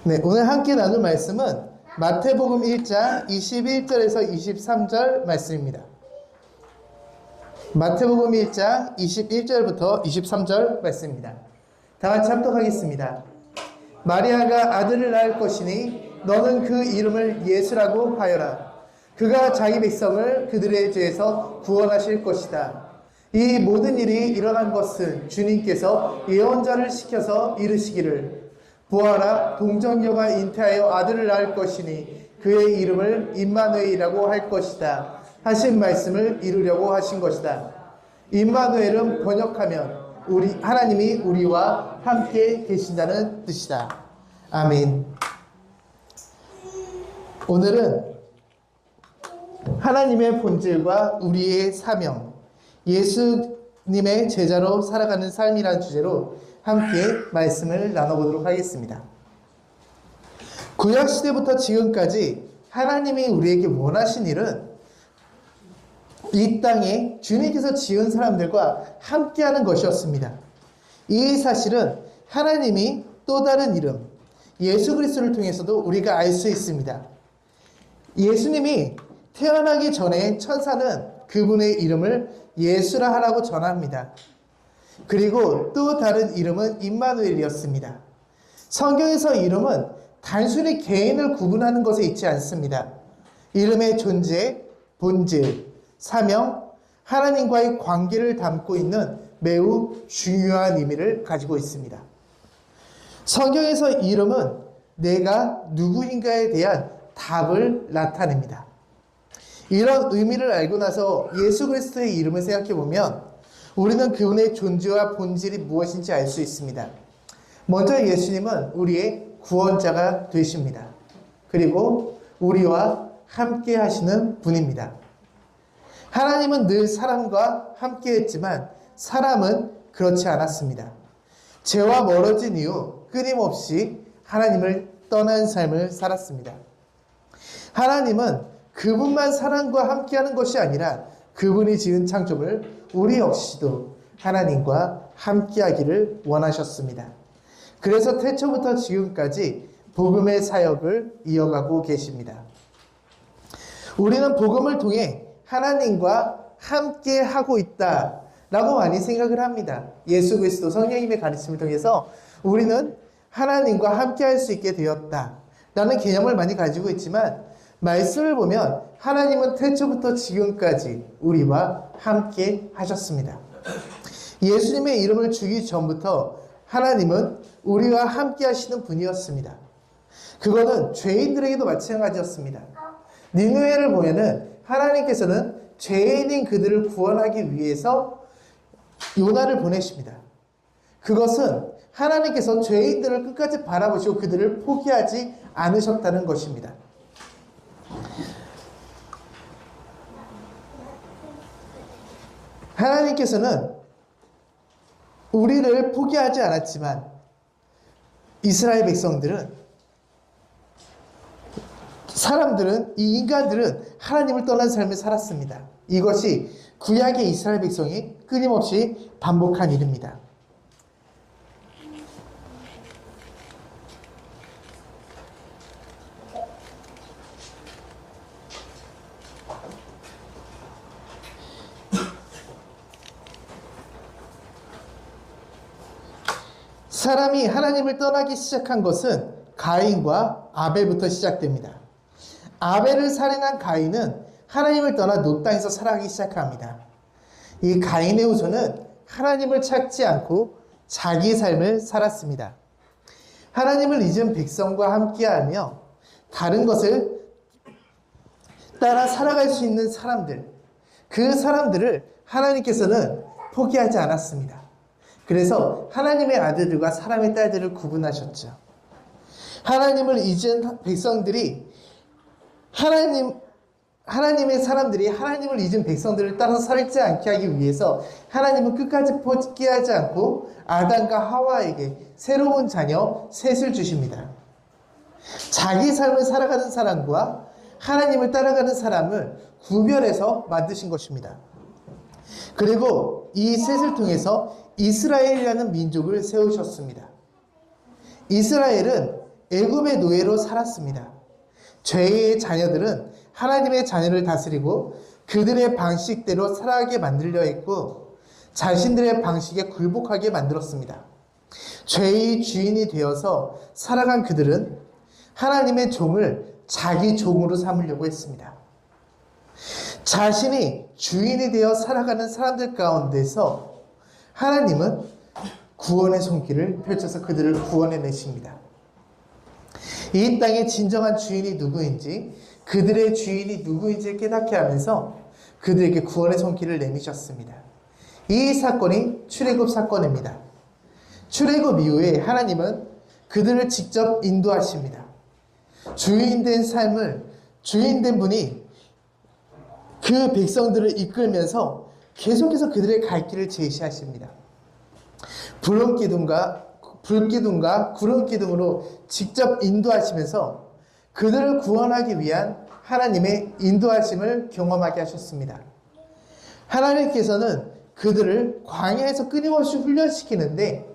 네, 오늘 함께 나눌 말씀은 마태복음 1장 21절에서 23절 말씀입니다. 마태복음 1장 21절부터 23절 말씀입니다. 다 같이 합독하겠습니다. 마리아가 아들을 낳을 것이니 너는 그 이름을 예수라고 하여라. 그가 자기 백성을 그들의 죄에서 구원하실 것이다. 이 모든 일이 일어난 것은 주님께서 예언자를 시켜서 이르시기를 보아라, 동정녀가 잉태하여 아들을 낳을 것이니 그의 이름을 임마누엘이라고 할 것이다 하신 말씀을 이루려고 하신 것이다. 임마누엘은 번역하면 하나님이 우리와 함께 계신다는 뜻이다. 아멘. 오늘은 하나님의 본질과 우리의 사명, 예수님의 제자로 살아가는 삶이라는 주제로 함께 말씀을 나눠보도록 하겠습니다. 구약시대부터 지금까지 하나님이 우리에게 원하신 일은 이 땅에 주님께서 지은 사람들과 함께하는 것이었습니다. 이 사실은 하나님이 또 다른 이름, 예수 그리스도를 통해서도 우리가 알 수 있습니다. 예수님이 태어나기 전에 천사는 그분의 이름을 예수라 하라고 전합니다. 그리고 또 다른 이름은 임마누엘이었습니다. 성경에서 이름은 단순히 개인을 구분하는 것에 있지 않습니다. 이름의 존재, 본질, 사명, 하나님과의 관계를 담고 있는 매우 중요한 의미를 가지고 있습니다. 성경에서 이름은 내가 누구인가에 대한 답을 나타냅니다. 이런 의미를 알고 나서 예수 그리스도의 이름을 생각해 보면 우리는 그분의 존재와 본질이 무엇인지 알 수 있습니다. 먼저 예수님은 우리의 구원자가 되십니다. 그리고 우리와 함께 하시는 분입니다. 하나님은 늘 사람과 함께 했지만 사람은 그렇지 않았습니다. 죄와 멀어진 이후 끊임없이 하나님을 떠난 삶을 살았습니다. 하나님은 그분만 사람과 함께하는 것이 아니라 그분이 지은 창조물 우리 역시도 하나님과 함께하기를 원하셨습니다. 그래서 태초부터 지금까지 복음의 사역을 이어가고 계십니다. 우리는 복음을 통해 하나님과 함께하고 있다라고 많이 생각을 합니다. 예수 그리스도 성령님의 가르침을 통해서 우리는 하나님과 함께할 수 있게 되었다라는 개념을 많이 가지고 있지만 말씀을 보면 하나님은 태초부터 지금까지 우리와 함께 하셨습니다. 예수님의 이름을 주기 전부터 하나님은 우리와 함께 하시는 분이었습니다. 그거는 죄인들에게도 마찬가지였습니다. 니느웨를 보면은 하나님께서는 죄인인 그들을 구원하기 위해서 요나를 보내십니다. 그것은 하나님께서 죄인들을 끝까지 바라보시고 그들을 포기하지 않으셨다는 것입니다. 하나님께서는 우리를 포기하지 않았지만 이스라엘 사람들은, 이 인간들은 하나님을 떠난 삶을 살았습니다. 이것이 구약의 이스라엘 백성이 끊임없이 반복한 일입니다. 사람이 하나님을 떠나기 시작한 것은 가인과 아벨부터 시작됩니다. 아벨을 살인한 가인은 하나님을 떠나 노 땅에서 살아가기 시작합니다. 이 가인의 후손은 하나님을 찾지 않고 자기 삶을 살았습니다. 하나님을 잊은 백성과 함께하며 다른 것을 따라 살아갈 수 있는 사람들, 그 사람들을 하나님께서는 포기하지 않았습니다. 그래서 하나님의 아들들과 사람의 딸들을 구분하셨죠. 하나님을 잊은 백성들이 하나님의 사람들이 하나님을 잊은 백성들을 따라서 살지 않게 하기 위해서 하나님은 끝까지 포기하지 않고 아담과 하와에게 새로운 자녀 셋을 주십니다. 자기 삶을 살아가는 사람과 하나님을 따라가는 사람을 구별해서 만드신 것입니다. 그리고 이 셋을 통해서 이스라엘이라는 민족을 세우셨습니다. 이스라엘은 애굽의 노예로 살았습니다. 죄의 자녀들은 하나님의 자녀를 다스리고 그들의 방식대로 살아가게 만들려 했고 자신들의 방식에 굴복하게 만들었습니다. 죄의 주인이 되어서 살아간 그들은 하나님의 종을 자기 종으로 삼으려고 했습니다. 자신이 주인이 되어 살아가는 사람들 가운데서 하나님은 구원의 손길을 펼쳐서 그들을 구원해 내십니다. 이 땅의 진정한 주인이 누구인지, 그들의 주인이 누구인지 깨닫게 하면서 그들에게 구원의 손길을 내미셨습니다. 이 사건이 출애굽 사건입니다. 출애굽 이후에 하나님은 그들을 직접 인도하십니다. 주인된 삶을, 주인된 분이 그 백성들을 이끌면서 계속해서 그들의 갈 길을 제시하십니다. 불기둥과 구름기둥으로 직접 인도하시면서 그들을 구원하기 위한 하나님의 인도하심을 경험하게 하셨습니다. 하나님께서는 그들을 광야에서 끊임없이 훈련시키는데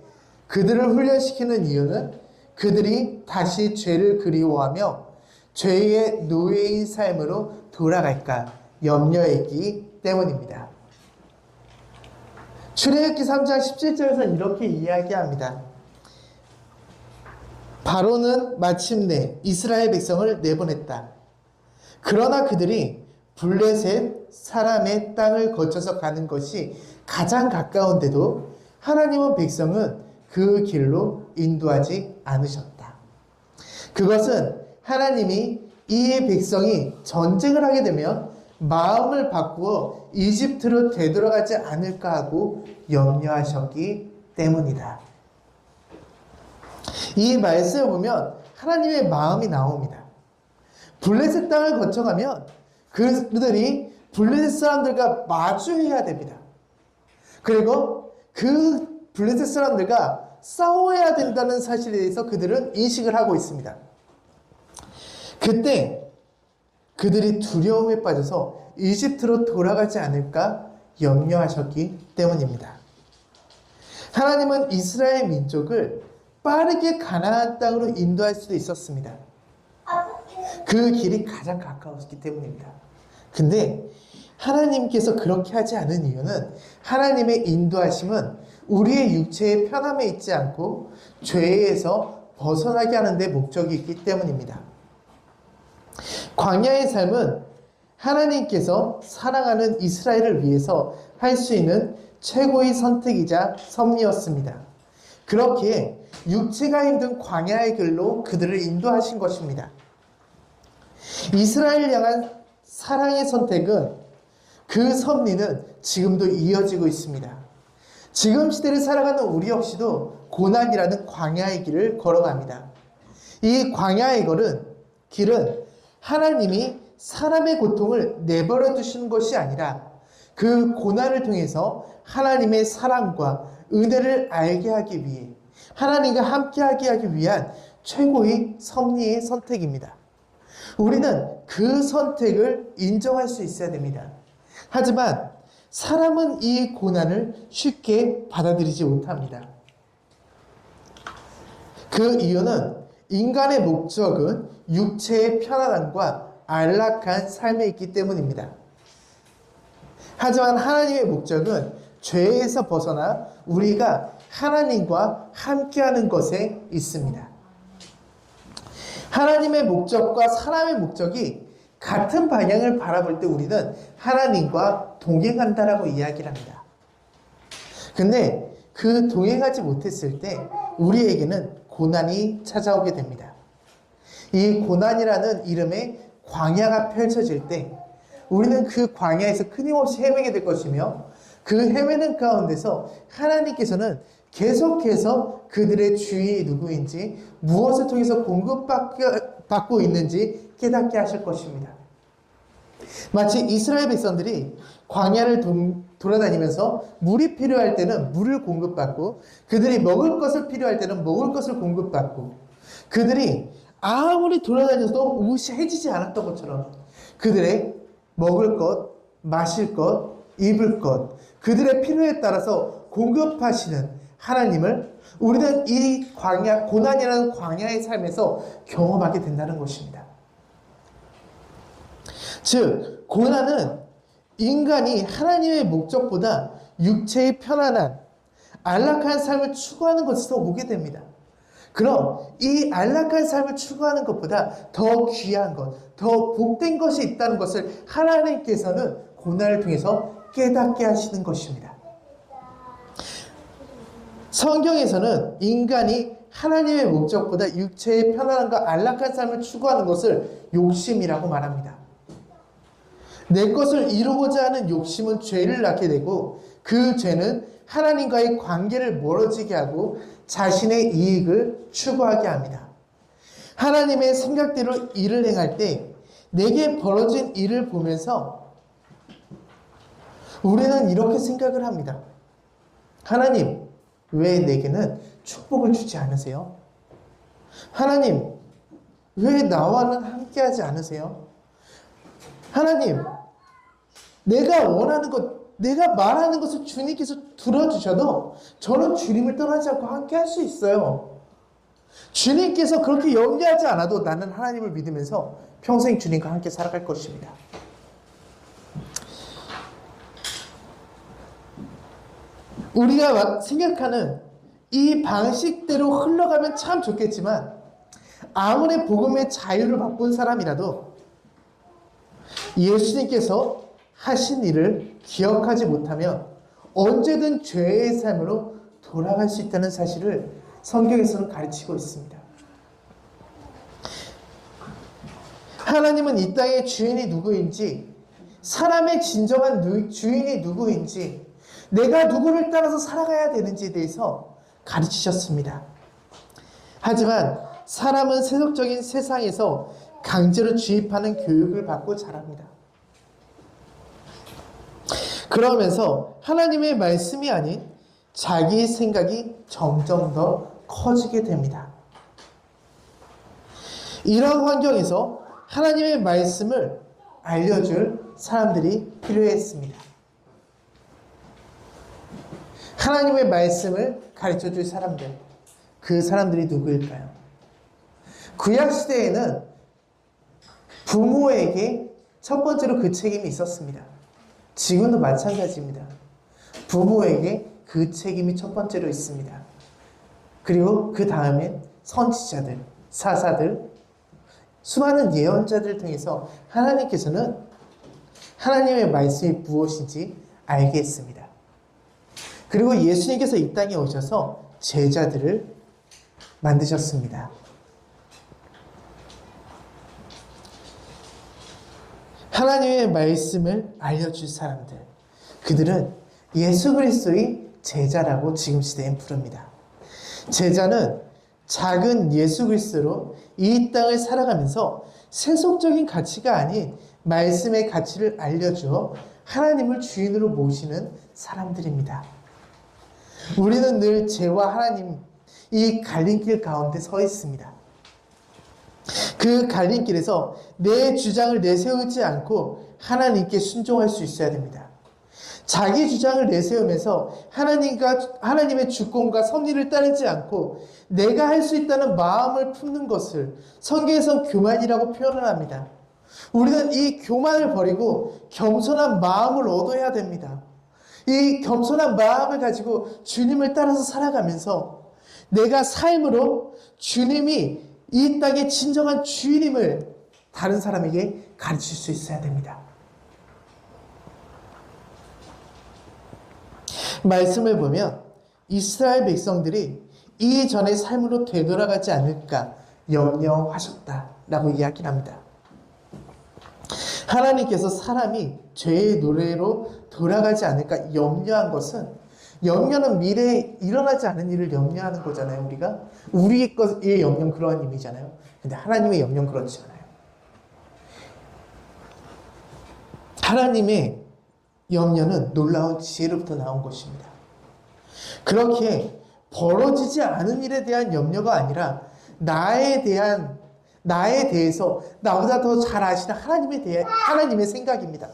그들을 훈련시키는 이유는 그들이 다시 죄를 그리워하며 죄의 노예인 삶으로 돌아갈까 염려했기 때문입니다. 출애굽기 3장 17절에서 이렇게 이야기합니다. 바로는 마침내 이스라엘 백성을 내보냈다. 그러나 그들이 블레셋 사람의 땅을 거쳐서 가는 것이 가장 가까운데도 하나님은 백성은 그 길로 인도하지 않으셨다. 그것은 하나님이 이 백성이 전쟁을 하게 되면 마음을 바꾸어 이집트로 되돌아가지 않을까 하고 염려하셨기 때문이다. 이 말씀을 보면 하나님의 마음이 나옵니다. 블레셋 땅을 거쳐가면 그들이 블레셋 사람들과 마주해야 됩니다. 그리고 그 블레셋 사람들과 싸워야 된다는 사실에 대해서 그들은 인식을 하고 있습니다. 그때 그들이 두려움에 빠져서 이집트로 돌아가지 않을까 염려하셨기 때문입니다. 하나님은 이스라엘 민족을 빠르게 가나안 땅으로 인도할 수도 있었습니다. 그 길이 가장 가까웠기 때문입니다. 근데 하나님께서 그렇게 하지 않은 이유는 하나님의 인도하심은 우리의 육체의 편함에 있지 않고 죄에서 벗어나게 하는 데 목적이 있기 때문입니다. 광야의 삶은 하나님께서 사랑하는 이스라엘을 위해서 할 수 있는 최고의 선택이자 섭리였습니다. 그렇게 육체가 힘든 광야의 길로 그들을 인도하신 것입니다. 이스라엘을 향한 사랑의 선택은 그 섭리는 지금도 이어지고 있습니다. 지금 시대를 살아가는 우리 역시도 고난이라는 광야의 길을 걸어갑니다. 이 광야의 길은 하나님이 사람의 고통을 내버려 두시는 것이 아니라 그 고난을 통해서 하나님의 사랑과 은혜를 알게 하기 위해 하나님과 함께하게 하기 위한 최고의 섭리의 선택입니다. 우리는 그 선택을 인정할 수 있어야 됩니다. 하지만 사람은 이 고난을 쉽게 받아들이지 못합니다. 그 이유는 인간의 목적은 육체의 편안함과 안락한 삶에 있기 때문입니다. 하지만 하나님의 목적은 죄에서 벗어나 우리가 하나님과 함께하는 것에 있습니다. 하나님의 목적과 사람의 목적이 같은 방향을 바라볼 때 우리는 하나님과 동행한다라고 이야기를 합니다. 근데 그 동행하지 못했을 때 우리에게는 고난이 찾아오게 됩니다. 이 고난이라는 이름의 광야가 펼쳐질 때 우리는 그 광야에서 끊임없이 헤매게 될 것이며 그 헤매는 가운데서 하나님께서는 계속해서 그들의 주인이 누구인지 무엇을 통해서 공급받고 있는지 깨닫게 하실 것입니다. 마치 이스라엘 백성들이 광야를 돌아다니면서 물이 필요할 때는 물을 공급받고 그들이 먹을 것을 필요할 때는 먹을 것을 공급받고 그들이 아무리 돌아다녀도 옷이 해지지 않았던 것처럼 그들의 먹을 것, 마실 것, 입을 것 그들의 필요에 따라서 공급하시는 하나님을 우리는 이 광야, 고난이라는 광야의 삶에서 경험하게 된다는 것입니다. 즉, 고난은 인간이 하나님의 목적보다 육체의 편안한 안락한 삶을 추구하는 것에서 오게 됩니다. 그럼 이 안락한 삶을 추구하는 것보다 더 귀한 것, 더 복된 것이 있다는 것을 하나님께서는 고난을 통해서 깨닫게 하시는 것입니다. 성경에서는 인간이 하나님의 목적보다 육체의 편안함과 안락한 삶을 추구하는 것을 욕심이라고 말합니다. 내 것을 이루고자 하는 욕심은 죄를 낳게 되고 그 죄는 하나님과의 관계를 멀어지게 하고 자신의 이익을 추구하게 합니다. 하나님의 생각대로 일을 행할 때 내게 벌어진 일을 보면서 우리는 이렇게 생각을 합니다. 하나님, 왜 내게는 축복을 주지 않으세요? 하나님, 왜 나와는 함께하지 않으세요? 하나님, 내가 원하는 것, 내가 말하는 것을 주님께서 들어주셔도 저는 주님을 떠나지 않고 함께할 수 있어요. 주님께서 그렇게 염려하지 않아도 나는 하나님을 믿으면서 평생 주님과 함께 살아갈 것입니다. 우리가 생각하는 이 방식대로 흘러가면 참 좋겠지만 아무리 복음의 자유를 바꾼 사람이라도 예수님께서 하신 일을 기억하지 못하면 언제든 죄의 삶으로 돌아갈 수 있다는 사실을 성경에서는 가르치고 있습니다. 하나님은 이 땅의 주인이 누구인지, 사람의 진정한 주인이 누구인지, 내가 누구를 따라서 살아가야 되는지에 대해서 가르치셨습니다. 하지만 사람은 세속적인 세상에서 강제로 주입하는 교육을 받고 자랍니다. 그러면서 하나님의 말씀이 아닌 자기의 생각이 점점 더 커지게 됩니다. 이런 환경에서 하나님의 말씀을 알려줄 사람들이 필요했습니다. 하나님의 말씀을 가르쳐줄 사람들, 그 사람들이 누구일까요? 구약시대에는 부모에게 첫 번째로 그 책임이 있었습니다. 지금도 마찬가지입니다. 부모에게 그 책임이 첫 번째로 있습니다. 그리고 그 다음엔 선지자들, 사사들, 수많은 예언자들을 통해서 하나님께서는 하나님의 말씀이 무엇인지 알게 했습니다. 그리고 예수님께서 이 땅에 오셔서 제자들을 만드셨습니다. 하나님의 말씀을 알려줄 사람들, 그들은 예수 그리스도의 제자라고 지금 시대엔 부릅니다. 제자는 작은 예수 그리스도로 이 땅을 살아가면서 세속적인 가치가 아닌 말씀의 가치를 알려주어 하나님을 주인으로 모시는 사람들입니다. 우리는 늘 죄와 하나님 이 갈림길 가운데 서 있습니다. 그 갈림길에서 내 주장을 내세우지 않고 하나님께 순종할 수 있어야 됩니다. 자기 주장을 내세우면서 하나님의 주권과 섭리를 따르지 않고 내가 할 수 있다는 마음을 품는 것을 성경에서 교만이라고 표현을 합니다. 우리는 이 교만을 버리고 겸손한 마음을 얻어야 됩니다. 이 겸손한 마음을 가지고 주님을 따라서 살아가면서 내가 삶으로 주님이 이 땅의 진정한 주인임을 다른 사람에게 가르칠 수 있어야 됩니다. 말씀을 보면 이스라엘 백성들이 이전의 삶으로 되돌아가지 않을까 염려하셨다라고 이야기를 합니다. 하나님께서 사람이 죄의 노래로 돌아가지 않을까 염려한 것은, 염려는 미래에 일어나지 않은 일을 염려하는 거잖아요. 우리의 것의 염려는 그러한 의미잖아요. 근데 하나님의 염려는 그렇지 않아요. 하나님의 염려는 놀라운 지혜로부터 나온 것입니다. 그렇게 벌어지지 않은 일에 대한 염려가 아니라 나에 대해서 나보다 더 잘 아시는 하나님의 생각입니다.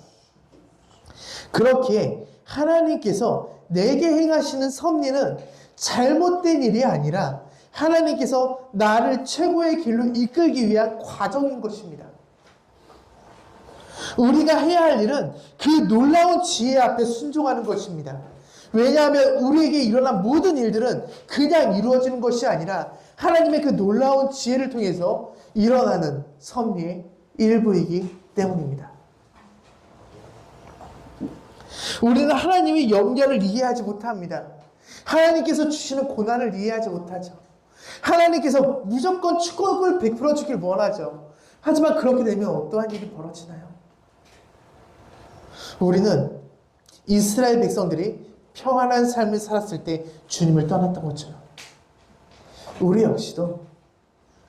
그렇게 하나님께서 내게 행하시는 섭리는 잘못된 일이 아니라 하나님께서 나를 최고의 길로 이끌기 위한 과정인 것입니다. 우리가 해야 할 일은 그 놀라운 지혜 앞에 순종하는 것입니다. 왜냐하면 우리에게 일어난 모든 일들은 그냥 이루어지는 것이 아니라 하나님의 그 놀라운 지혜를 통해서 일어나는 섭리의 일부이기 때문입니다. 우리는 하나님의 연결을 이해하지 못합니다. 하나님께서 주시는 고난을 이해하지 못하죠. 하나님께서 무조건 축복을 100% 주길 원하죠. 하지만 그렇게 되면 어떠한 일이 벌어지나요? 우리는 이스라엘 백성들이 평안한 삶을 살았을 때 주님을 떠났던 것처럼 우리 역시도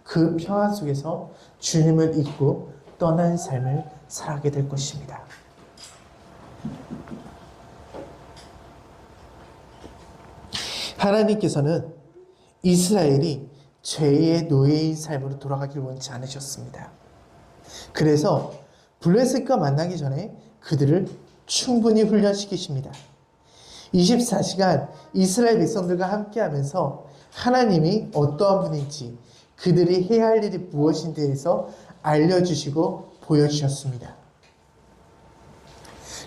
그 평안 속에서 주님을 잊고 떠난 삶을 살아가게 될 것입니다. 하나님께서는 이스라엘이 죄의 노예인 삶으로 돌아가길 원치 않으셨습니다. 그래서 블레셋과 만나기 전에 그들을 충분히 훈련시키십니다. 24시간 이스라엘 백성들과 함께하면서 하나님이 어떠한 분인지 그들이 해야 할 일이 무엇인 대해서 알려주시고 보여주셨습니다.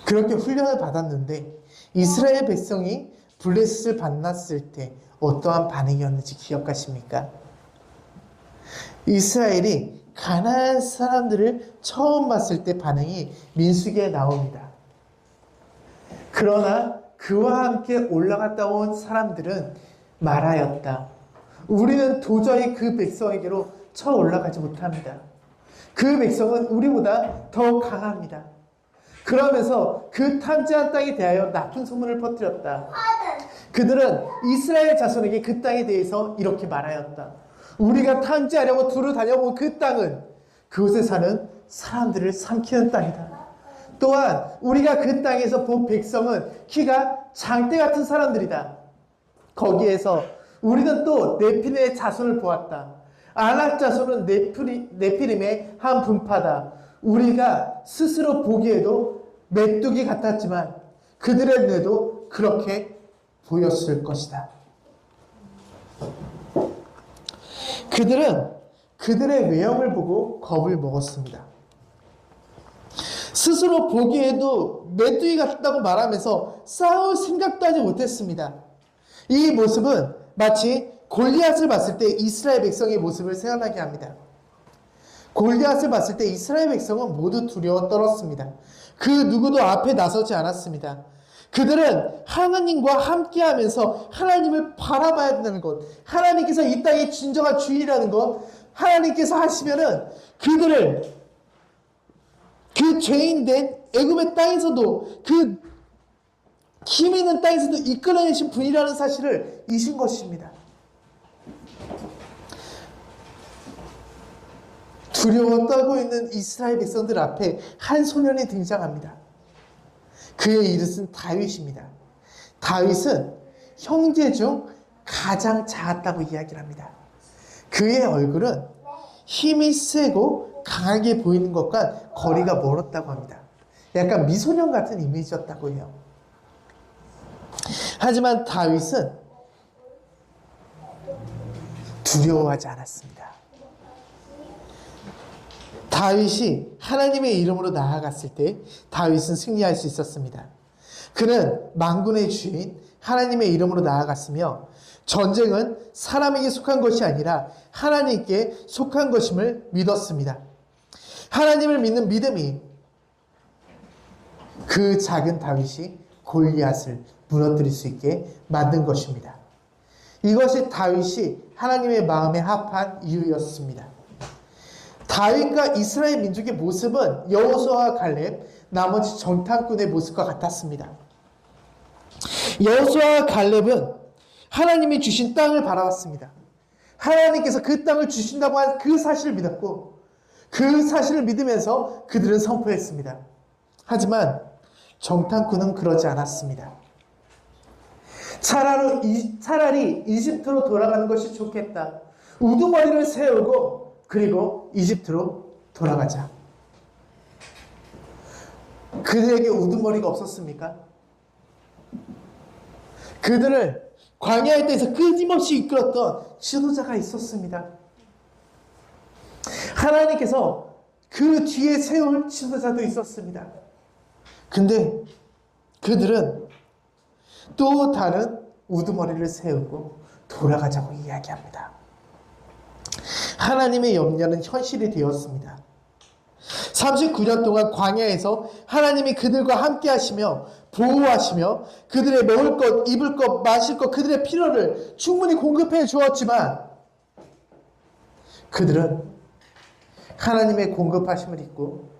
그렇게 훈련을 받았는데 이스라엘 백성이 블레셋을 만났을 때 어떠한 반응이었는지 기억하십니까? 이스라엘이 가나안 사람들을 처음 봤을 때 반응이 민수기에 나옵니다. 그러나 그와 함께 올라갔다 온 사람들은 말하였다. 우리는 도저히 그 백성에게로 쳐 올라가지 못합니다. 그 백성은 우리보다 더 강합니다. 그러면서 그 탐지한 땅에 대하여 나쁜 소문을 퍼뜨렸다. 그들은 이스라엘 자손에게 그 땅에 대해서 이렇게 말하였다. 우리가 탐지하려고 두루 다녀본 그 땅은 그곳에 사는 사람들을 삼키는 땅이다. 또한 우리가 그 땅에서 본 백성은 키가 장대 같은 사람들이다. 거기에서 우리는 또 네피림의 자손을 보았다. 아낙 자손은 네피림의 한 분파다. 우리가 스스로 보기에도 메뚜기 같았지만 그들의 뇌도 그렇게 보였을 것이다. 그들은 그들의 외형을 보고 겁을 먹었습니다. 스스로 보기에도 메뚜기 같다고 말하면서 싸울 생각도 하지 못했습니다. 이 모습은 마치 골리앗을 봤을 때 이스라엘 백성의 모습을 생각나게 합니다. 골리앗을 봤을 때 이스라엘 백성은 모두 두려워 떨었습니다. 그 누구도 앞에 나서지 않았습니다. 그들은 하나님과 함께하면서 하나님을 바라봐야 된다는 것, 하나님께서 이 땅의 진정한 주인이라는 것, 하나님께서 하시면은 그들을 그 죄인된 애굽의 땅에서도 그 힘 있는 땅에서도 이끌어내신 분이라는 사실을 잊은 것입니다. 두려워 떨고 있는 이스라엘 백성들 앞에 한 소년이 등장합니다. 그의 이름은 다윗입니다. 다윗은 형제 중 가장 작았다고 이야기를 합니다. 그의 얼굴은 힘이 세고 강하게 보이는 것과 거리가 멀었다고 합니다. 약간 미소년 같은 이미지였다고 해요. 하지만 다윗은 두려워하지 않았습니다. 다윗이 하나님의 이름으로 나아갔을 때 다윗은 승리할 수 있었습니다. 그는 만군의 주인 하나님의 이름으로 나아갔으며 전쟁은 사람에게 속한 것이 아니라 하나님께 속한 것임을 믿었습니다. 하나님을 믿는 믿음이 그 작은 다윗이 골리앗을 무너뜨릴 수 있게 만든 것입니다. 이것이 다윗이 하나님의 마음에 합한 이유였습니다. 다윗과 이스라엘 민족의 모습은 여호수아와 갈렙, 나머지 정탐꾼의 모습과 같았습니다. 여호수아와 갈렙은 하나님이 주신 땅을 바라봤습니다. 하나님께서 그 땅을 주신다고 한 그 사실을 믿었고 그 사실을 믿으면서 그들은 선포했습니다. 하지만 정탐꾼은 그러지 않았습니다. 차라리 이집트로 돌아가는 것이 좋겠다. 우두머리를 세우고 그리고 이집트로 돌아가자. 그들에게 우두머리가 없었습니까? 그들을 광야의 땅에서 끊임없이 이끌었던 지도자가 있었습니다. 하나님께서 그 뒤에 세울 지도자도 있었습니다. 근데 그들은 또 다른 우두머리를 세우고 돌아가자고 이야기합니다. 하나님의 염려는 현실이 되었습니다. 39년 동안 광야에서 하나님이 그들과 함께 하시며 보호하시며 그들의 먹을 것, 입을 것, 마실 것, 그들의 필요를 충분히 공급해 주었지만 그들은 하나님의 공급하심을 잊고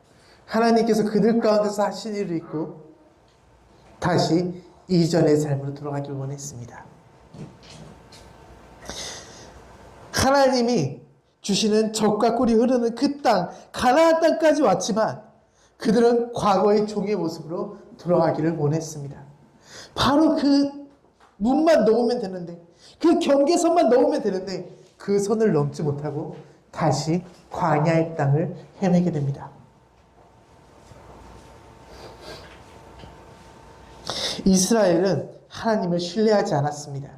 하나님께서 그들 가운데서 하신 일을 잊고 다시 이전의 삶으로 돌아가길 원했습니다. 하나님이 주시는 젖과 꿀이 흐르는 그 땅, 가나안 땅까지 왔지만 그들은 과거의 종의 모습으로 돌아가기를 원했습니다. 바로 그 문만 넘으면 되는데, 그 경계선만 넘으면 되는데 그 선을 넘지 못하고 다시 광야의 땅을 헤매게 됩니다. 이스라엘은 하나님을 신뢰하지 않았습니다.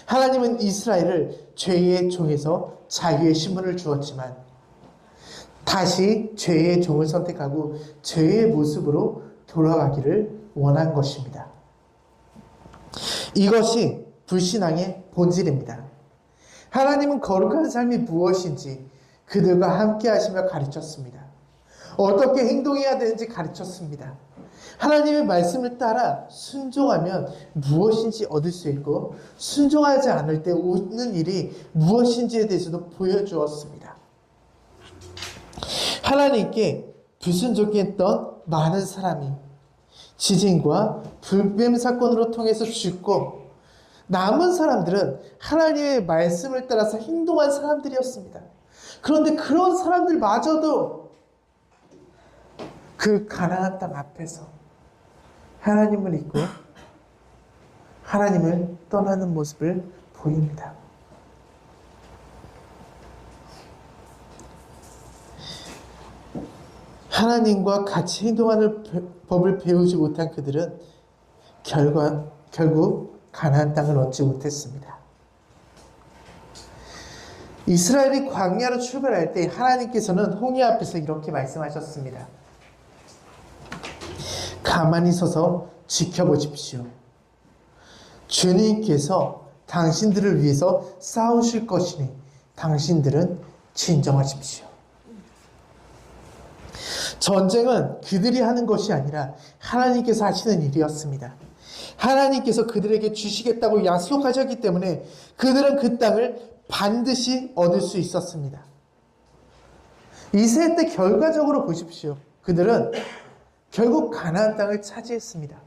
하나님은 이스라엘을 죄의 종에서 자유의 신분을 주었지만 다시 죄의 종을 선택하고 죄의 모습으로 돌아가기를 원한 것입니다. 이것이 불신앙의 본질입니다. 하나님은 거룩한 삶이 무엇인지 그들과 함께 하시며 가르쳤습니다. 어떻게 행동해야 되는지 가르쳤습니다. 하나님의 말씀을 따라 순종하면 무엇인지 얻을 수 있고 순종하지 않을 때 오는 일이 무엇인지에 대해서도 보여주었습니다. 하나님께 불순종했던 많은 사람이 지진과 불뱀 사건으로 통해서 죽고 남은 사람들은 하나님의 말씀을 따라서 행동한 사람들이었습니다. 그런데 그런 사람들마저도 그 가나안 땅 앞에서 하나님을 잊고 하나님을 떠나는 모습을 보입니다. 하나님과 같이 행동하는 법을 배우지 못한 그들은 결국 가나안 땅을 얻지 못했습니다. 이스라엘이 광야로 출발할 때 하나님께서는 홍해 앞에서 이렇게 말씀하셨습니다. 가만히 서서 지켜보십시오. 주님께서 당신들을 위해서 싸우실 것이니 당신들은 진정하십시오. 전쟁은 그들이 하는 것이 아니라 하나님께서 하시는 일이었습니다. 하나님께서 그들에게 주시겠다고 약속하셨기 때문에 그들은 그 땅을 반드시 얻을 수 있었습니다. 이 세대 때 결과적으로 보십시오. 그들은 결국 가나안 땅을 차지했습니다.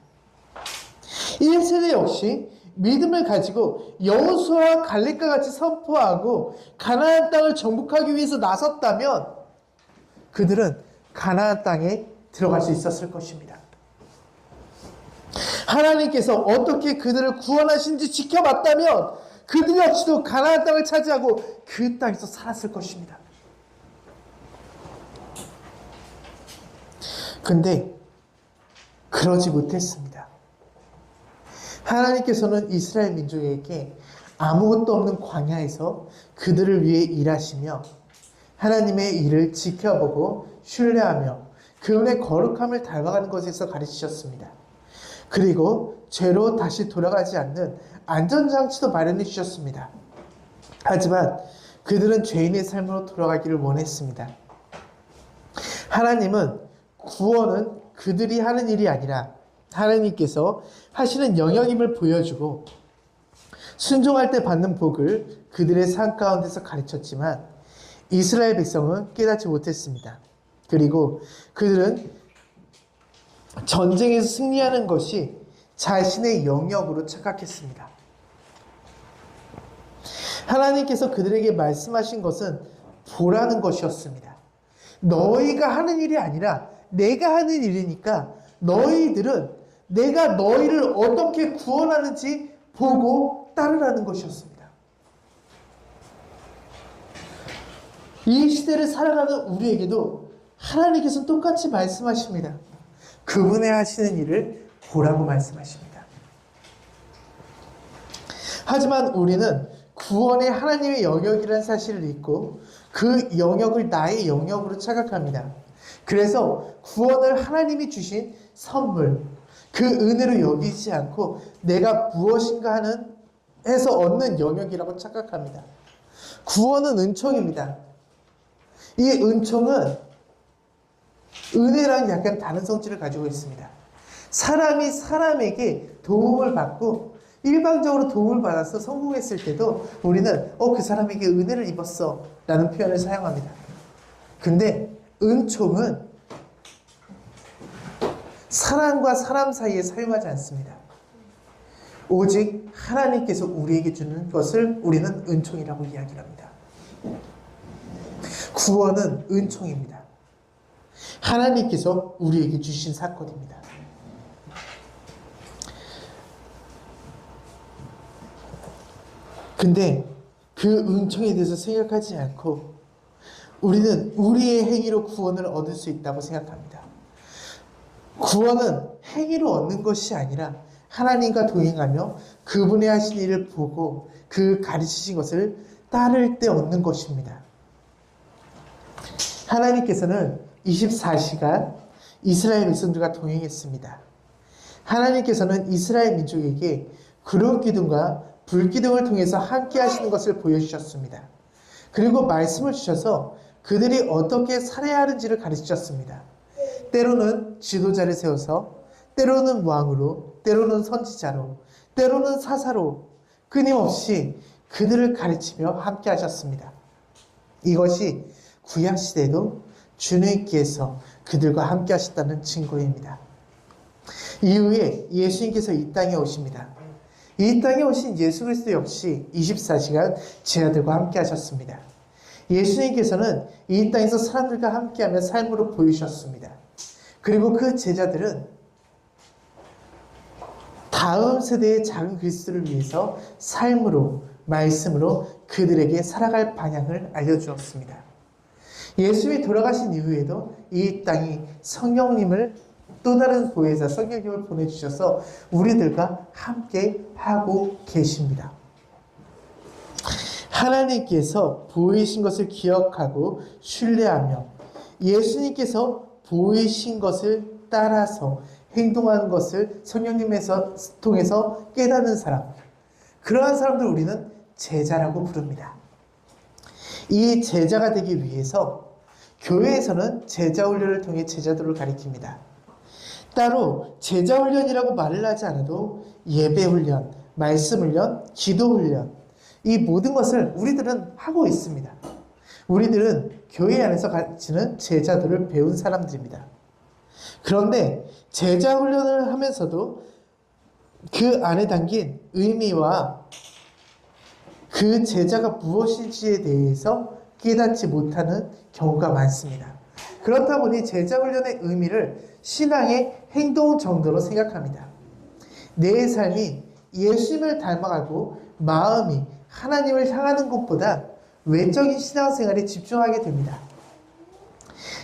1세대 역시 믿음을 가지고 여호수아와 갈렙과 같이 선포하고 가나안 땅을 정복하기 위해서 나섰다면 그들은 가나안 땅에 들어갈 수 있었을 것입니다. 하나님께서 어떻게 그들을 구원하신지 지켜봤다면 그들 역시도 가나안 땅을 차지하고 그 땅에서 살았을 것입니다. 근데 그러지 못했습니다. 하나님께서는 이스라엘 민족에게 아무것도 없는 광야에서 그들을 위해 일하시며 하나님의 일을 지켜보고 신뢰하며 그분의 거룩함을 닮아가는 것에서 가르치셨습니다. 그리고 죄로 다시 돌아가지 않는 안전장치도 마련해 주셨습니다. 하지만 그들은 죄인의 삶으로 돌아가기를 원했습니다. 하나님은 구원은 그들이 하는 일이 아니라 하나님께서 하시는 영역임을 보여주고 순종할 때 받는 복을 그들의 삶 가운데서 가르쳤지만 이스라엘 백성은 깨닫지 못했습니다. 그리고 그들은 전쟁에서 승리하는 것이 자신의 영역으로 착각했습니다. 하나님께서 그들에게 말씀하신 것은 보라는 것이었습니다. 너희가 하는 일이 아니라 내가 하는 일이니까 너희들은 내가 너희를 어떻게 구원하는지 보고 따르라는 것이었습니다. 이 시대를 살아가는 우리에게도 하나님께서는 똑같이 말씀하십니다. 그분의 하시는 일을 보라고 말씀하십니다. 하지만 우리는 구원의 하나님의 영역이라는 사실을 잊고 그 영역을 나의 영역으로 착각합니다. 그래서 구원을 하나님이 주신 선물, 그 은혜로 여기지 않고 내가 무엇인가 하는 해서 얻는 영역이라고 착각합니다. 구원은 은총입니다. 이 은총은 은혜랑 약간 다른 성질을 가지고 있습니다. 사람이 사람에게 도움을 받고 일방적으로 도움을 받아서 성공했을 때도 우리는 그 사람에게 은혜를 입었어 라는 표현을 사용합니다. 근데 은총은 사람과 사람 사이에 사용하지 않습니다. 오직 하나님께서 우리에게 주는 것을 우리는 은총이라고 이야기를 합니다. 구원은 은총입니다. 하나님께서 우리에게 주신 사건입니다. 근데 그 은총에 대해서 생각하지 않고 우리는 우리의 행위로 구원을 얻을 수 있다고 생각합니다. 구원은 행위로 얻는 것이 아니라 하나님과 동행하며 그분의 하신 일을 보고 그 가르치신 것을 따를 때 얻는 것입니다. 하나님께서는 24시간 이스라엘 백성들과 동행했습니다. 하나님께서는 이스라엘 민족에게 구름 기둥과 불 기둥을 통해서 함께 하시는 것을 보여주셨습니다. 그리고 말씀을 주셔서 그들이 어떻게 살아야 하는지를 가르치셨습니다. 때로는 지도자를 세워서, 때로는 왕으로, 때로는 선지자로, 때로는 사사로 끊임없이 그들을 가르치며 함께 하셨습니다. 이것이 구약시대에도 주님께서 그들과 함께 하셨다는 증거입니다. 이후에 예수님께서 이 땅에 오십니다. 이 땅에 오신 예수 그리스도 역시 24시간 제자들과 함께 하셨습니다. 예수님께서는 이 땅에서 사람들과 함께하며 삶으로 보이셨습니다. 그리고 그 제자들은 다음 세대의 작은 그리스도를 위해서 삶으로, 말씀으로 그들에게 살아갈 방향을 알려주었습니다. 예수님이 돌아가신 이후에도 이 땅이 성령님을 또 다른 보혜사 성령님을 보내주셔서 우리들과 함께 하고 계십니다. 하나님께서 보이신 것을 기억하고 신뢰하며 예수님께서 보이신 것을 따라서 행동하는 것을 성령님에서 통해서 깨닫는 사람, 그러한 사람들 우리는 제자라고 부릅니다. 이 제자가 되기 위해서 교회에서는 제자 훈련을 통해 제자들을 가리킵니다. 따로 제자 훈련이라고 말을 하지 않아도 예배 훈련, 말씀 훈련, 기도 훈련, 이 모든 것을 우리들은 하고 있습니다. 우리들은 교회 안에서 가르치는 제자들을 배운 사람들입니다. 그런데 제자 훈련을 하면서도 그 안에 담긴 의미와 그 제자가 무엇인지에 대해서 깨닫지 못하는 경우가 많습니다. 그렇다 보니 제자 훈련의 의미를 신앙의 행동 정도로 생각합니다. 내 삶이 예수님을 닮아가고 마음이 하나님을 향하는 것보다 외적인 신앙생활에 집중하게 됩니다.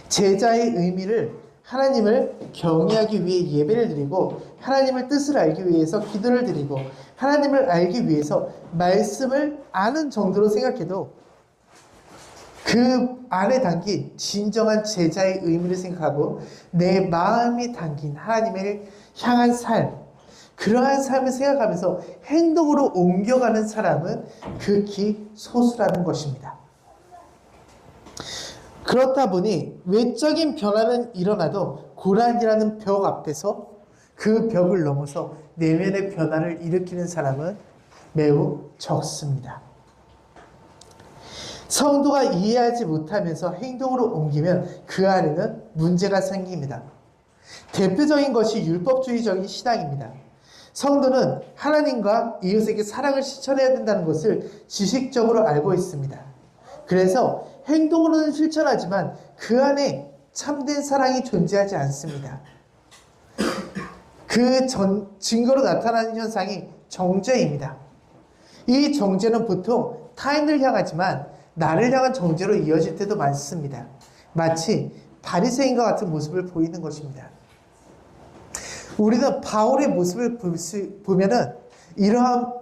제자의 의미를 하나님을 경외하기 위해 예배를 드리고 하나님의 뜻을 알기 위해서 기도를 드리고 하나님을 알기 위해서 말씀을 아는 정도로 생각해도 그 안에 담긴 진정한 제자의 의미를 생각하고 내 마음이 담긴 하나님을 향한 삶, 그러한 삶을 생각하면서 행동으로 옮겨가는 사람은 극히 소수라는 것입니다. 그렇다 보니 외적인 변화는 일어나도 고난이라는 벽 앞에서 그 벽을 넘어서 내면의 변화를 일으키는 사람은 매우 적습니다. 성도가 이해하지 못하면서 행동으로 옮기면 그 안에는 문제가 생깁니다. 대표적인 것이 율법주의적인 신앙입니다. 성도는 하나님과 이웃에게 사랑을 실천해야 된다는 것을 지식적으로 알고 있습니다. 그래서 행동으로는 실천하지만 그 안에 참된 사랑이 존재하지 않습니다. 그 증거로 나타나는 현상이 정죄입니다. 이 정죄는 보통 타인을 향하지만 나를 향한 정죄로 이어질 때도 많습니다. 마치 바리새인과 같은 모습을 보이는 것입니다. 우리는 바울의 모습을 보면은 이러한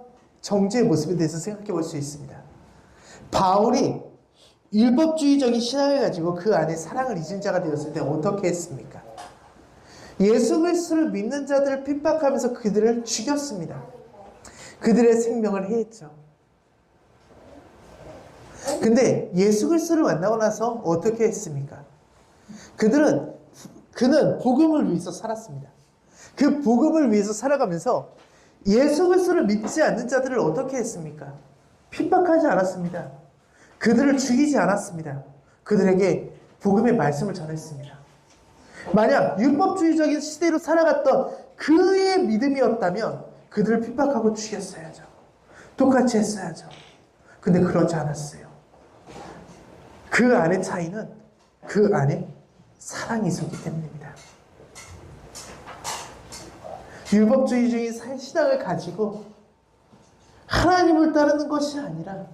정죄의 모습에 대해서 생각해 볼 수 있습니다. 바울이 율법주의적인 신앙을 가지고 그 안에 사랑을 잊은 자가 되었을 때 어떻게 했습니까? 예수 그리스도를 믿는 자들을 핍박하면서 그들을 죽였습니다. 그들의 생명을 해했죠. 근데 예수 그리스도를 만나고 나서 어떻게 했습니까? 그는 복음을 위해서 살았습니다. 그 복음을 위해서 살아가면서 예수 그리스도를 믿지 않는 자들을 어떻게 했습니까? 핍박하지 않았습니다. 그들을 죽이지 않았습니다. 그들에게 복음의 말씀을 전했습니다. 만약 율법주의적인 시대로 살아갔던 그의 믿음이었다면 그들을 핍박하고 죽였어야죠. 똑같이 했어야죠. 근데 그러지 않았어요. 그 안의 차이는 그 안에 사랑이 있었기 때문입니다. 율법주의적인 신앙을 가지고 하나님을 따르는 것이 아니라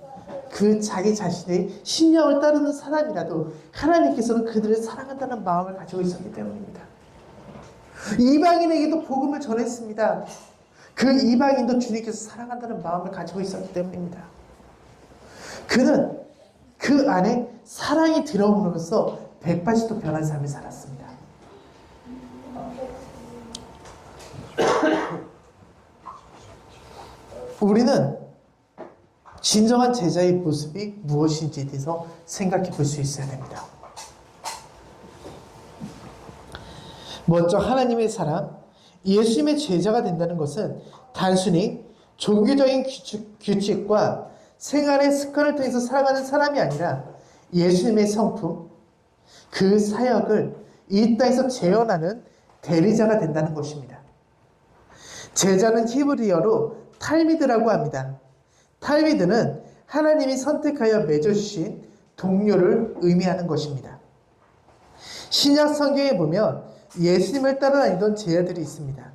그 자기 자신의 신념을 따르는 사람이라도 하나님께서는 그들을 사랑한다는 마음을 가지고 있었기 때문입니다. 이방인에게도 복음을 전했습니다. 그 이방인도 주님께서 사랑한다는 마음을 가지고 있었기 때문입니다. 그는 그 안에 사랑이 들어오면서 180도 변한 삶을 살았습니다. 우리는 진정한 제자의 모습이 무엇인지에 대해서 생각해 볼 수 있어야 됩니다. 먼저 하나님의 사람, 예수님의 제자가 된다는 것은 단순히 종교적인 규칙과 생활의 습관을 통해서 살아가는 사람이 아니라 예수님의 성품, 그 사역을 이 땅에서 재현하는 대리자가 된다는 것입니다. 제자는 히브리어로 탈미드라고 합니다. 탈미드는 하나님이 선택하여 맺어주신 동료를 의미하는 것입니다. 신약 성경에 보면 예수님을 따라다니던 제자들이 있습니다.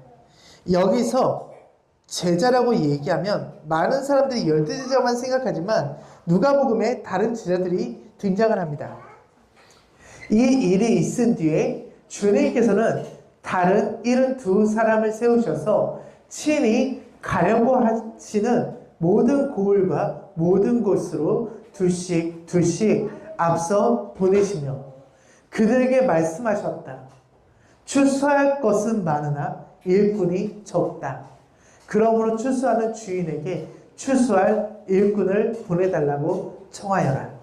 여기서 제자라고 얘기하면 많은 사람들이 열두 제자만 생각하지만 누가복음에 다른 제자들이 등장을 합니다. 이 일이 있은 뒤에 주님께서는 다른 72사람을 세우셔서 친히 가려고 하시는 모든 고을과 모든 곳으로 둘씩 앞서 보내시며 그들에게 말씀하셨다. 추수할 것은 많으나 일꾼이 적다. 그러므로 추수하는 주인에게 추수할 일꾼을 보내달라고 청하여라.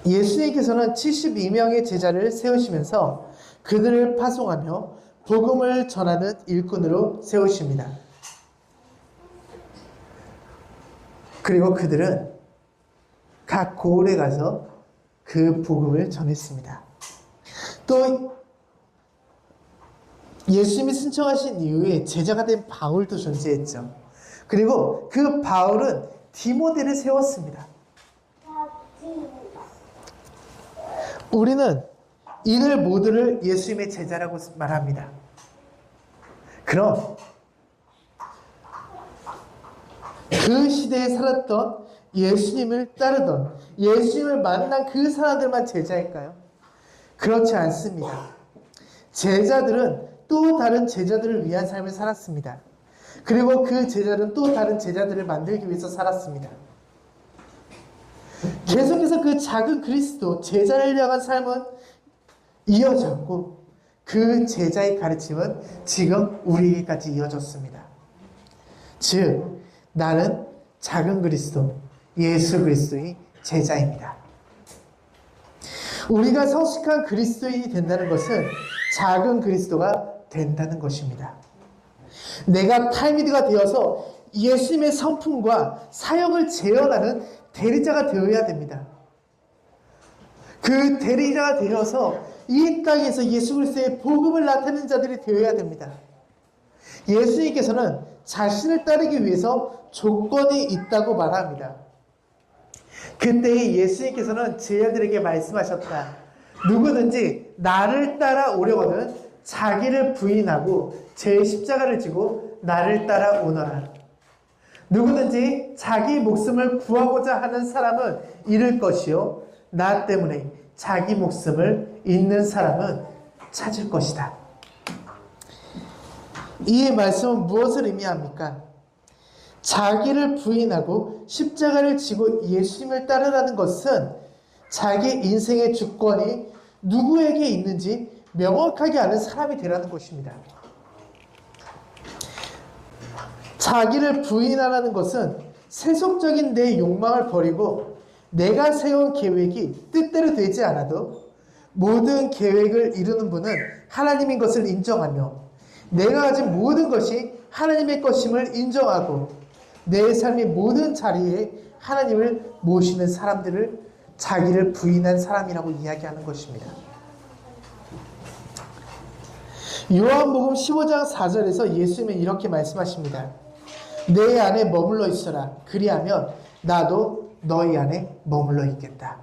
예수님께서는 72명의 제자를 세우시면서 그들을 파송하며 복음을 전하는 일꾼으로 세우십니다. 그리고 그들은 각 고을에 가서 그 복음을 전했습니다. 또 예수님이 승천하신 이후에 제자가 된 바울도 존재했죠. 그리고 그 바울은 디모데를 세웠습니다. 우리는 이들 모두를 예수님의 제자라고 말합니다. 그럼 그 시대에 살았던 예수님을 따르던 예수님을 만난 그 사람들만 제자일까요? 그렇지 않습니다. 제자들은 또 다른 제자들을 위한 삶을 살았습니다. 그리고 그 제자들은 또 다른 제자들을 만들기 위해서 살았습니다. 계속해서 그 작은 그리스도 제자를 향한 삶은 이어졌고 그 제자의 가르침은 지금 우리에게까지 이어졌습니다. 즉 나는 작은 그리스도 예수 그리스도의 제자입니다. 우리가 성숙한 그리스도인이 된다는 것은 작은 그리스도가 된다는 것입니다. 내가 탈미드가 되어서 예수님의 성품과 사역을 재현하는 대리자가 되어야 됩니다. 그 대리자가 되어서 이 땅에서 예수 그리스도의 복음을 나타내는 자들이 되어야 됩니다. 예수님께서는 자신을 따르기 위해서 조건이 있다고 말합니다. 그때 예수님께서는 제자들에게 말씀하셨다. 누구든지 나를 따라오려거든 자기를 부인하고 제 십자가를 지고 나를 따라오너라. 누구든지 자기 목숨을 구하고자 하는 사람은 잃을 것이요 나 때문에 자기 목숨을 잃는 사람은 찾을 것이다. 이 말씀은 무엇을 의미합니까? 자기를 부인하고 십자가를 지고 예수님을 따르라는 것은 자기 인생의 주권이 누구에게 있는지 명확하게 아는 사람이 되라는 것입니다. 자기를 부인하라는 것은 세속적인 내 욕망을 버리고 내가 세운 계획이 뜻대로 되지 않아도 모든 계획을 이루는 분은 하나님인 것을 인정하며 내가 가진 모든 것이 하나님의 것임을 인정하고 내 삶의 모든 자리에 하나님을 모시는 사람들을 자기를 부인한 사람이라고 이야기하는 것입니다. 요한복음 15장 4절에서 예수님은 이렇게 말씀하십니다. 내 안에 머물러 있어라. 그리하면 나도 너희 안에 머물러 있겠다.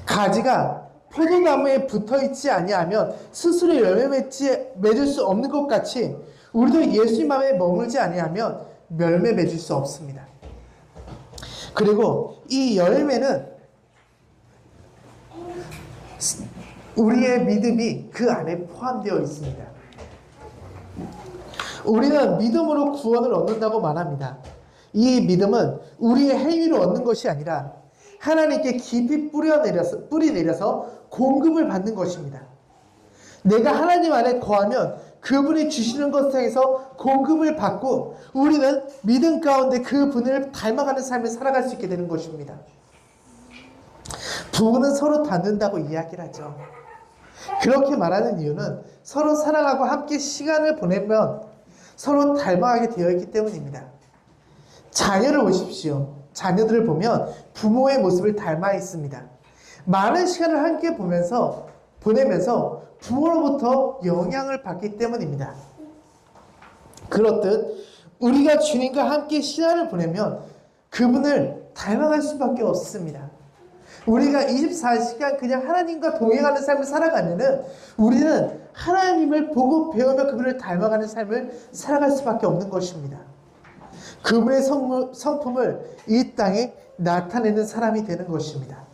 가지가 포도나무에 붙어있지 아니하면 스스로 열매 맺을 수 없는 것 같이 우리도 예수님 안에 머물지 아니하면 열매 맺을 수 없습니다. 그리고 이 열매는 우리의 믿음이 그 안에 포함되어 있습니다. 우리는 믿음으로 구원을 얻는다고 말합니다. 이 믿음은 우리의 행위로 얻는 것이 아니라 하나님께 깊이 뿌리 내려서 공급을 받는 것입니다. 내가 하나님 안에 거하면 그분이 주시는 것에서 공급을 받고 우리는 믿음 가운데 그분을 닮아가는 삶을 살아갈 수 있게 되는 것입니다. 부부는 서로 닮는다고 이야기를 하죠. 그렇게 말하는 이유는 서로 사랑하고 함께 시간을 보내면 서로 닮아가게 되어 있기 때문입니다. 자녀를 보십시오. 자녀들을 보면 부모의 모습을 닮아 있습니다. 많은 시간을 함께 보내면서 부모로부터 영향을 받기 때문입니다. 그렇듯 우리가 주님과 함께 시간을 보내면 그분을 닮아갈 수밖에 없습니다. 우리가 24시간 그냥 하나님과 동행하는 삶을 살아가면은 우리는 하나님을 보고 배우며 그분을 닮아가는 삶을 살아갈 수밖에 없는 것입니다. 그분의 성품을 이 땅에 나타내는 사람이 되는 것입니다.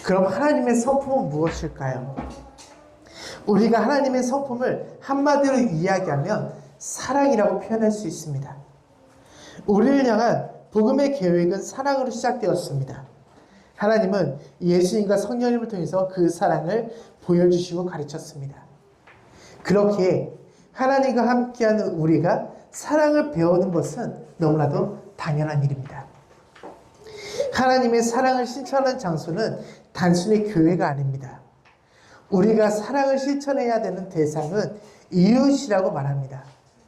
그럼 하나님의 성품은 무엇일까요? 우리가 하나님의 성품을 한마디로 이야기하면 사랑이라고 표현할 수 있습니다. 우리를 향한 복음의 계획은 사랑으로 시작되었습니다. 하나님은 예수님과 성령님을 통해서 그 사랑을 보여주시고 가르쳤습니다. 그렇게 하나님과 함께하는 우리가 사랑을 배우는 것은 너무나도 당연한 일입니다. 하나님의 사랑을 실천하는 장소는 단순히 교회가 아닙니다. 우리가 사랑을 실천해야 되는 대상은 이웃이라고 말합니다.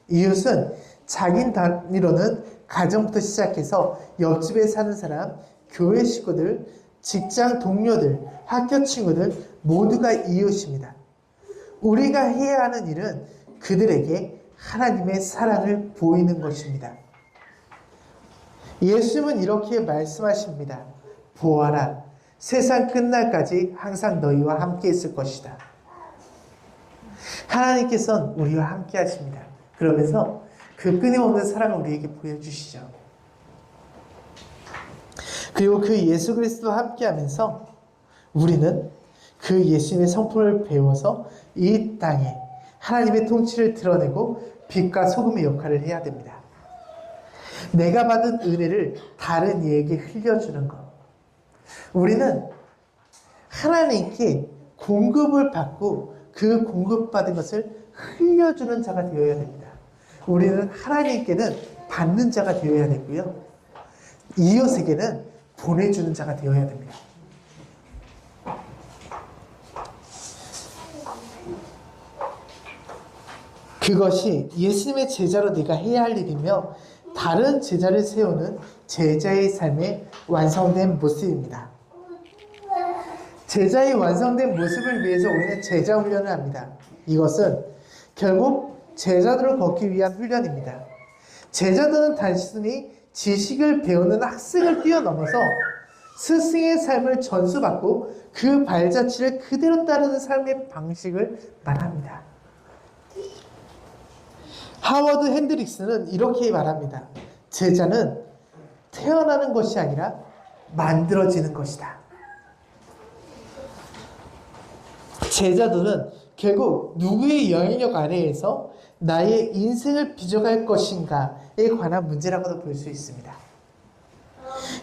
이웃은 자기 단위로는 가정부터 시작해서 옆집에 사는 사람, 교회 식구들, 직장 동료들, 학교 친구들 모두가 이웃입니다. 우리가 해야 하는 일은 그들에게 하나님의 사랑을 보이는 것입니다. 예수님은 이렇게 말씀하십니다. 보아라, 세상 끝날까지 항상 너희와 함께 있을 것이다. 하나님께서는 우리와 함께 하십니다. 그러면서 그 끊임없는 사랑을 우리에게 보여주시죠. 그리고 그 예수 그리스도와 함께 하면서 우리는 그 예수님의 성품을 배워서 이 땅에 하나님의 통치를 드러내고 빛과 소금의 역할을 해야 됩니다. 내가 받은 은혜를 다른 이에게 흘려주는 것. 우리는 하나님께 공급을 받고 그 공급받은 것을 흘려주는 자가 되어야 됩니다. 우리는 하나님께는 받는 자가 되어야 되고요. 이웃에게는 보내주는 자가 되어야 됩니다. 그것이 예수님의 제자로 네가 해야 할 일이며 다른 제자를 세우는 제자의 삶의 완성된 모습입니다. 제자의 완성된 모습을 위해서 우리는 제자 훈련을 합니다. 이것은 결국 제자들을 걷기 위한 훈련입니다. 제자들은 단순히 지식을 배우는 학생을 뛰어넘어서 스승의 삶을 전수받고 그 발자취를 그대로 따르는 삶의 방식을 말합니다. 하워드 핸드릭스는 이렇게 말합니다. 제자는 태어나는 것이 아니라 만들어지는 것이다. 제자들은 결국 누구의 영향력 아래에서 나의 인생을 빚어갈 것인가에 관한 문제라고도 볼 수 있습니다.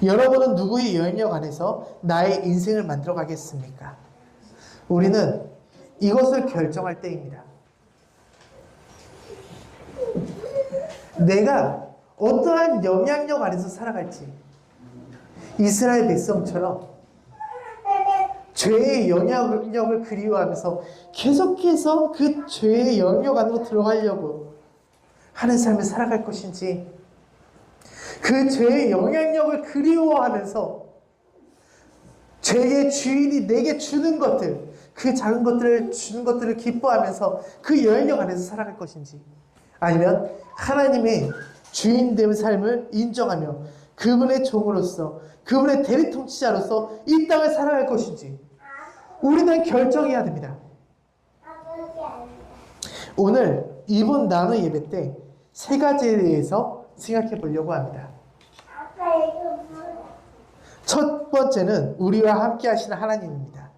여러분은 누구의 영향력 안에서 나의 인생을 만들어 가겠습니까? 우리는 이것을 결정할 때입니다. 내가 어떠한 영향력 안에서 살아갈지, 이스라엘 백성처럼 죄의 영향력을 그리워하면서 계속해서 그 죄의 영향력 안으로 들어가려고 하는 삶을 살아갈 것인지, 그 죄의 영향력을 그리워하면서 죄의 주인이 내게 주는 것들, 그 작은 것들을 주는 것들을 기뻐하면서 그 영향력 안에서 살아갈 것인지, 아니면 하나님의 주인됨의 삶을 인정하며 그분의 종으로서, 그분의 대리 통치자로서 이 땅을 살아갈 것인지 우리는 결정해야 됩니다. 오늘 이번 나누 예배 때 세 가지에 대해서 생각해 보려고 합니다. 첫 번째는 우리와 함께 하시는 하나님입니다.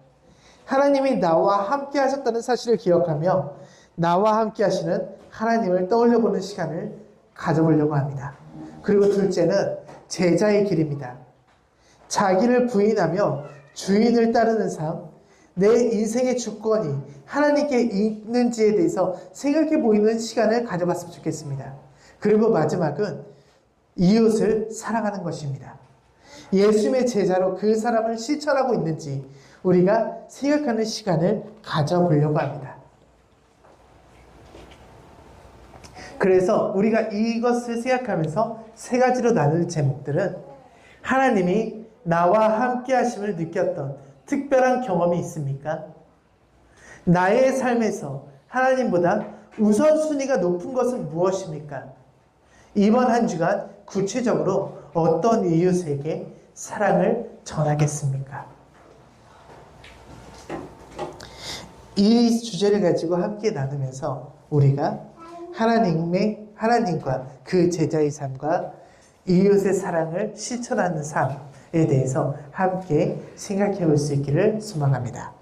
하나님이 나와 함께 하셨다는 사실을 기억하며 나와 함께 하시는 하나님을 떠올려 보는 시간을 가져보려고 합니다. 그리고 둘째는 제자의 길입니다. 자기를 부인하며 주인을 따르는 삶, 내 인생의 주권이 하나님께 있는지에 대해서 생각해 보이는 시간을 가져봤으면 좋겠습니다. 그리고 마지막은 이웃을 사랑하는 것입니다. 예수님의 제자로 그 사람을 실천하고 있는지 우리가 생각하는 시간을 가져보려고 합니다. 그래서 우리가 이것을 생각하면서 세 가지로 나눌 제목들은, 하나님이 나와 함께 하심을 느꼈던 특별한 경험이 있습니까? 나의 삶에서 하나님보다 우선순위가 높은 것은 무엇입니까? 이번 한 주간 구체적으로 어떤 이웃에게 사랑을 전하겠습니까? 이 주제를 가지고 함께 나누면서 우리가 하나님과 그 제자의 삶과 이웃의 사랑을 실천하는 삶에 대해서 함께 생각해 볼 수 있기를 소망합니다.